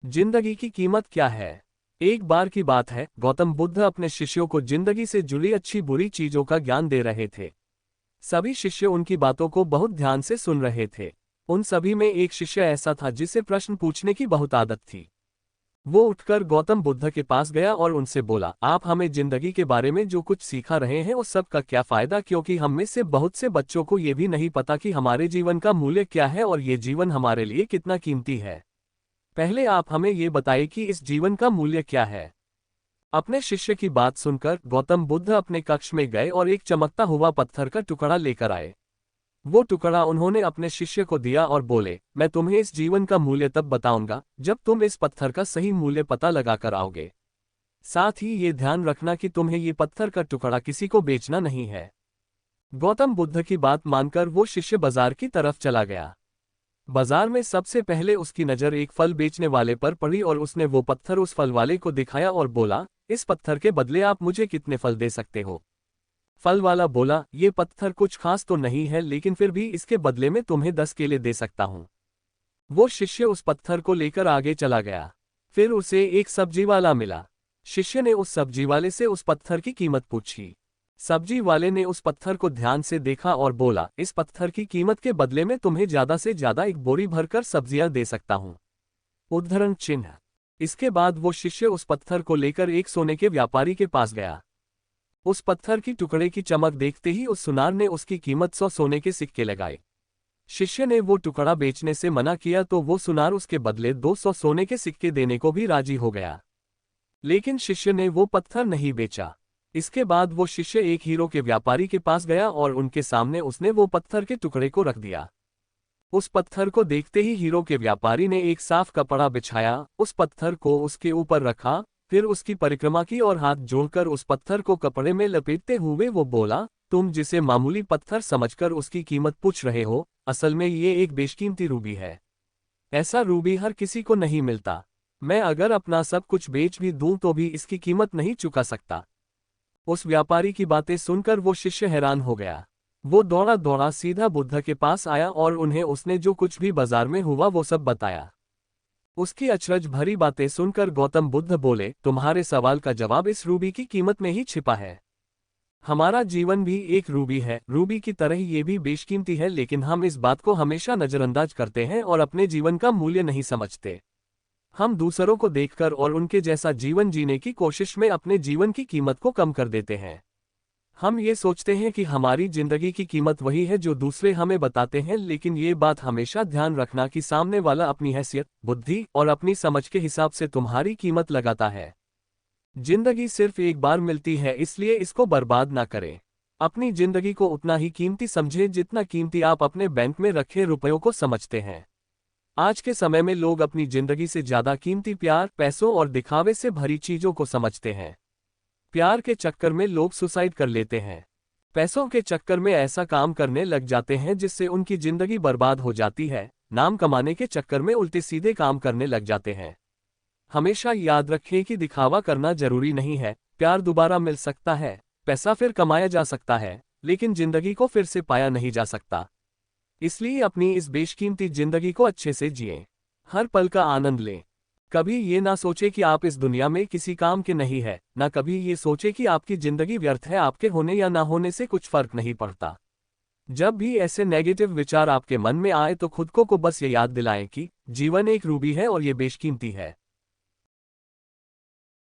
जिंदगी की कीमत क्या है। एक बार की बात है, गौतम बुद्ध अपने शिष्यों को जिंदगी से जुड़ी अच्छी बुरी चीजों का ज्ञान दे रहे थे। सभी शिष्य उनकी बातों को बहुत ध्यान से सुन रहे थे। उन सभी में एक शिष्य ऐसा था जिसे प्रश्न पूछने की बहुत आदत थी। वो उठकर गौतम बुद्ध के पास गया और उनसे बोला, आप हमें जिंदगी के बारे में जो कुछ सिखा रहे हैं उस सब का क्या फायदा, क्योंकि हम में से बहुत से बच्चों को ये भी नहीं पता कि हमारे जीवन का मूल्य क्या है और ये जीवन हमारे लिए कितना कीमती है। पहले आप हमें ये बताइए कि इस जीवन का मूल्य क्या है। अपने शिष्य की बात सुनकर गौतम बुद्ध अपने कक्ष में गए और एक चमकता हुआ पत्थर का टुकड़ा लेकर आए। वो टुकड़ा उन्होंने अपने शिष्य को दिया और बोले, मैं तुम्हें इस जीवन का मूल्य तब बताऊंगा जब तुम इस पत्थर का सही मूल्य पता लगाकर आओगे। साथ ही ये ध्यान रखना कि तुम्हें ये पत्थर का टुकड़ा किसी को बेचना नहीं है। गौतम बुद्ध की बात मानकर वो शिष्य बाजार की तरफ चला गया। बाजार में सबसे पहले उसकी नज़र एक फल बेचने वाले पर पड़ी और उसने वो पत्थर उस फल वाले को दिखाया और बोला, इस पत्थर के बदले आप मुझे कितने फल दे सकते हो। फल वाला बोला, ये पत्थर कुछ खास तो नहीं है, लेकिन फिर भी इसके बदले में तुम्हें 10 केले दे सकता हूँ। वो शिष्य उस पत्थर को लेकर आगे चला गया। फिर उसे एक सब्जी वाला मिला। शिष्य ने उस सब्जी वाले से उस पत्थर की कीमत पूछी। सब्जी वाले ने उस पत्थर को ध्यान से देखा और बोला, इस पत्थर की कीमत के बदले में तुम्हें ज्यादा से ज्यादा एक बोरी भरकर सब्जियां दे सकता हूं। उद्धरण चिन्ह। इसके बाद वो शिष्य उस पत्थर को लेकर एक सोने के व्यापारी के पास गया। उस पत्थर की टुकड़े की चमक देखते ही उस सुनार ने उसकी कीमत 100 सोने के सिक्के लगाए। शिष्य ने वो टुकड़ा बेचने से मना किया तो वो सुनार उसके बदले 200 सोने के सिक्के देने को भी राजी हो गया। लेकिन शिष्य ने वो पत्थर नहीं बेचा। इसके बाद वो शिष्य एक हीरो के व्यापारी के पास गया और उनके सामने उसने वो पत्थर के टुकड़े को रख दिया। उस पत्थर को देखते ही हीरो के व्यापारी ने एक साफ कपड़ा बिछाया, उस पत्थर को उसके ऊपर रखा, फिर उसकी परिक्रमा की और हाथ जोड़कर उस पत्थर को कपड़े में लपेटते हुए वो बोला, तुम जिसे मामूली पत्थर समझकर उसकी कीमत पूछ रहे हो, असल में ये एक बेशकीमती रूबी है। ऐसा रूबी हर किसी को नहीं मिलता। मैं अगर अपना सब कुछ बेच भी दूं तो भी इसकी कीमत नहीं चुका सकता। उस व्यापारी की बातें सुनकर वो शिष्य हैरान हो गया। वो दौड़ा दौड़ा सीधा बुद्ध के पास आया और उन्हें उसने जो कुछ भी बाजार में हुआ वो सब बताया। उसकी अचरज भरी बातें सुनकर गौतम बुद्ध बोले, तुम्हारे सवाल का जवाब इस रूबी की कीमत में ही छिपा है। हमारा जीवन भी एक रूबी है, रूबी की तरह ये भी बेशकीमती है, लेकिन हम इस बात को हमेशा नजरअंदाज करते हैं और अपने जीवन का मूल्य नहीं समझते। हम दूसरों को देखकर और उनके जैसा जीवन जीने की कोशिश में अपने जीवन की कीमत को कम कर देते हैं। हम ये सोचते हैं कि हमारी जिंदगी की कीमत वही है जो दूसरे हमें बताते हैं, लेकिन ये बात हमेशा ध्यान रखना कि सामने वाला अपनी हैसियत, बुद्धि और अपनी समझ के हिसाब से तुम्हारी कीमत लगाता है। जिंदगी सिर्फ एक बार मिलती है, इसलिए इसको बर्बाद ना करें। अपनी जिंदगी को उतना ही कीमती समझें जितना कीमती आप अपने बैंक में रखे रुपयों को समझते हैं। आज के समय में लोग अपनी जिंदगी से ज्यादा कीमती प्यार, पैसों और दिखावे से भरी चीजों को समझते हैं। प्यार के चक्कर में लोग सुसाइड कर लेते हैं। पैसों के चक्कर में ऐसा काम करने लग जाते हैं जिससे उनकी जिंदगी बर्बाद हो जाती है। नाम कमाने के चक्कर में उल्टे सीधे काम करने लग जाते हैं। हमेशा याद रखें कि दिखावा करना जरूरी नहीं है। प्यार दोबारा मिल सकता है, पैसा फिर कमाया जा सकता है, लेकिन जिंदगी को फिर से पाया नहीं जा सकता। इसलिए अपनी इस बेशकीमती जिंदगी को अच्छे से जिएं। हर पल का आनंद लें। कभी ये ना सोचे कि आप इस दुनिया में किसी काम के नहीं है, ना कभी ये सोचे कि आपकी जिंदगी व्यर्थ है, आपके होने या ना होने से कुछ फर्क नहीं पड़ता। जब भी ऐसे नेगेटिव विचार आपके मन में आए तो खुद को बस ये याद दिलाएं कि जीवन एक रूबी है और ये बेशकीमती है।